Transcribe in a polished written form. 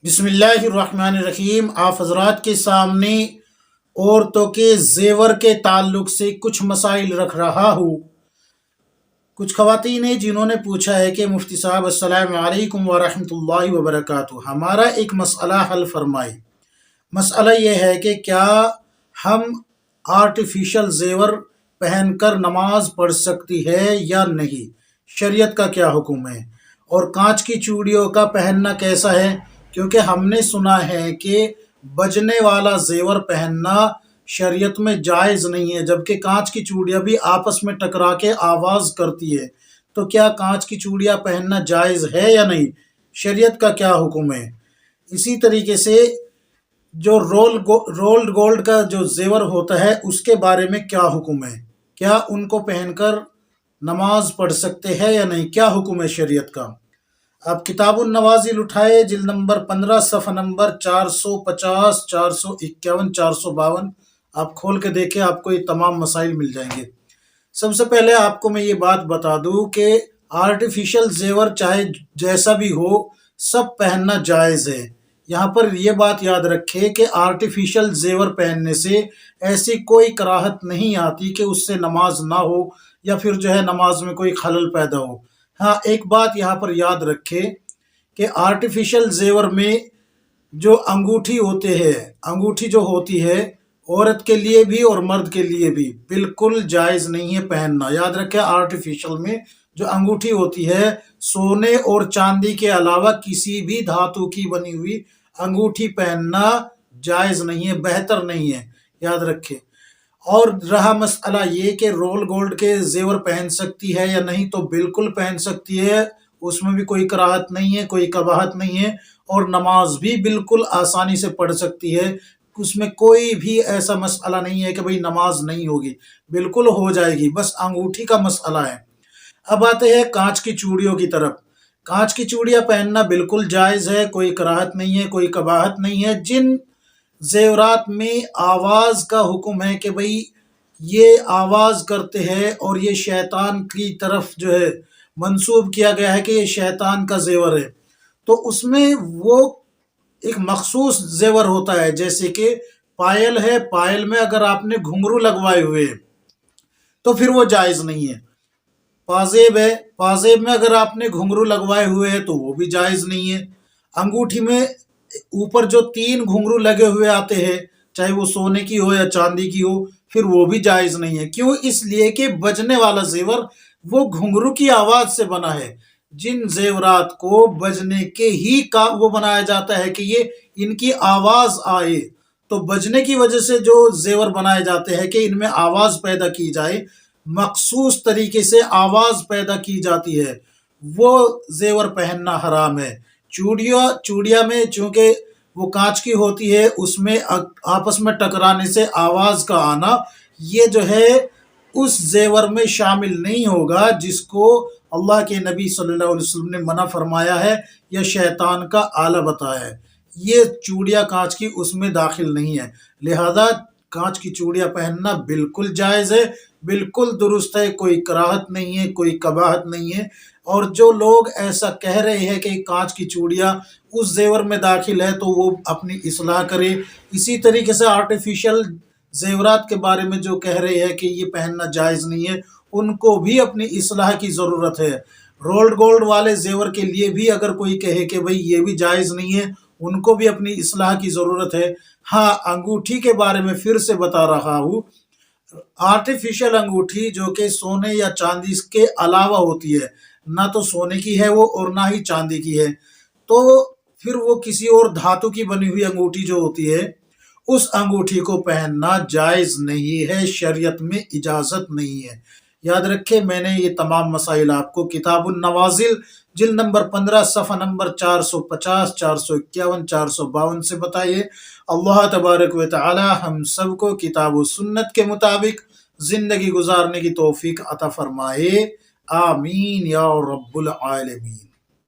बिस्मिल्लाहिर्रहमानिर्रहीम। आप हजरात के सामने औरतों के जेवर के ताल्लुक से कुछ मसाइल रख रहा हूँ। कुछ ख़वातीन हैं जिन्होंने पूछा है कि मुफ्ती साहब अस्सलामु अलैकुम व रहमतुल्लाहि व बरकातुहू, हमारा एक मसला हल फरमाए। मसला ये है कि क्या हम आर्टिफिशियल जेवर पहनकर नमाज पढ़ सकती है या नहीं, शरीयत का क्या हुक्म है, और कांच की चूड़ियों का पहनना कैसा है, क्योंकि हमने सुना है कि बजने वाला जेवर पहनना शरीयत में जायज़ नहीं है, जबकि कांच की चूड़ियाँ भी आपस में टकरा के आवाज़ करती है। तो क्या कांच की चूड़ियाँ पहनना जायज़ है या नहीं, शरीयत का क्या हुक्म है। इसी तरीके से जो रोल्ड गोल्ड का जो जेवर होता है उसके बारे में क्या हुक्म है, क्या उनको पहनकर नमाज पढ़ सकते हैं या नहीं, क्या हुक्म है शरीयत का। आप किताबुन नवाजिल उठाए, जिल्द नंबर 15, सफ़ा नंबर 450, 451, 452, आप खोल के देखें, आपको ये तमाम मसाइल मिल जाएंगे। सबसे पहले आपको मैं ये बात बता दूं कि आर्टिफिशियल जेवर चाहे जैसा भी हो, सब पहनना जायज़ है। यहाँ पर यह बात याद रखें कि आर्टिफिशियल जेवर पहनने से ऐसी कोई कराहत नहीं आती कि उससे नमाज ना हो या फिर जो है नमाज में कोई खलल पैदा हो। हाँ, एक बात यहाँ पर याद रखें कि आर्टिफिशियल जेवर में जो अंगूठी होते हैं, अंगूठी जो होती है औरत के लिए भी और मर्द के लिए भी बिल्कुल जायज़ नहीं है पहनना। याद रखें, आर्टिफिशियल में जो अंगूठी होती है, सोने और चांदी के अलावा किसी भी धातु की बनी हुई अंगूठी पहनना जायज़ नहीं है, बेहतर नहीं है, याद रखें। और रहा मसला ये कि रोल गोल्ड के जेवर पहन सकती है या नहीं, तो बिल्कुल पहन सकती है, उसमें भी कोई कराहत नहीं है, कोई कबाहत नहीं है, और नमाज भी बिल्कुल आसानी से पढ़ सकती है। उसमें कोई भी ऐसा मसला नहीं है कि भाई नमाज नहीं होगी, बिल्कुल हो जाएगी, बस अंगूठी का मसला है। अब आते हैं कांच की चूड़ियों की तरफ। कांच की चूड़ियाँ पहनना बिल्कुल जायज़ है, कोई कराहत नहीं है, कोई कबाहत नहीं है। जिन जेवरात में आवाज़ का हुक्म है कि भाई ये आवाज़ करते हैं और ये शैतान की तरफ जो है मंसूब किया गया है कि ये शैतान का जेवर है, तो उसमें वो एक मखसूस जेवर होता है। जैसे कि पायल है, पायल में अगर आपने घुंघरू लगवाए हुए हैं तो फिर वो जायज़ नहीं है। पाजेब है, पाजेब में अगर आपने घुंघरू लगवाए हुए हैं तो वो भी जायज़ नहीं है। अंगूठी में ऊपर जो 3 घुंघरू लगे हुए आते हैं, चाहे वो सोने की हो या चांदी की हो, फिर वो भी जायज़ नहीं है। क्यों? इसलिए कि बजने वाला जेवर वो घुंघरू की आवाज़ से बना है। जिन जेवरात को बजने के ही का वो बनाया जाता है कि ये इनकी आवाज़ आए, तो बजने की वजह से जो जेवर बनाए जाते हैं कि इनमें आवाज़ पैदा की जाए, मखसूस तरीके से आवाज़ पैदा की जाती है, वो जेवर पहनना हराम है। चूड़िया में चूंकि वो कांच की होती है, उसमें आपस में टकराने से आवाज़ का आना, ये जो है उस जेवर में शामिल नहीं होगा जिसको अल्लाह के नबी सल्लल्लाहु अलैहि वसल्लम ने मना फरमाया है या शैतान का आला बताया है। ये चूड़ियाँ कांच की उसमें दाखिल नहीं है, लिहाजा कांच की चूड़ियाँ पहनना बिल्कुल जायज़ है, बिल्कुल दुरुस्त है, कोई कराहत नहीं है, कोई कबाहत नहीं है। और जो लोग ऐसा कह रहे हैं कि कांच की चूड़ियाँ उस जेवर में दाखिल है, तो वो अपनी इस्लाह करे। इसी तरीके से आर्टिफिशियल जेवरात के बारे में जो कह रहे हैं कि ये पहनना जायज़ नहीं है, उनको भी अपनी इस्लाह की ज़रूरत है। रोल्ड गोल्ड वाले जेवर के लिए भी अगर कोई कहे कि भाई ये भी जायज़ नहीं है, उनको भी अपनी इस्लाह की ज़रूरत है। हाँ, अंगूठी के बारे में फिर से बता रहा हूँ, आर्टिफिशियल अंगूठी जो कि सोने या चांदी के अलावा होती है, ना तो सोने की है वो और ना ही चांदी की है, तो फिर वो किसी और धातु की बनी हुई अंगूठी जो होती है, उस अंगूठी को पहनना जायज़ नहीं है, शरीयत में इजाज़त नहीं है। याद रखें, मैंने ये तमाम मसाइल आपको किताबुन नवाजिल जिल्द नंबर 15, सफ़ा नंबर 450, 451, 452 से बताइए। अल्लाह तबारक व तआला हम सबको किताब व सुन्नत के मुताबिक ज़िंदगी गुजारने की तौफीक अता फरमाए। आमीन या रब्बुल आलमीन।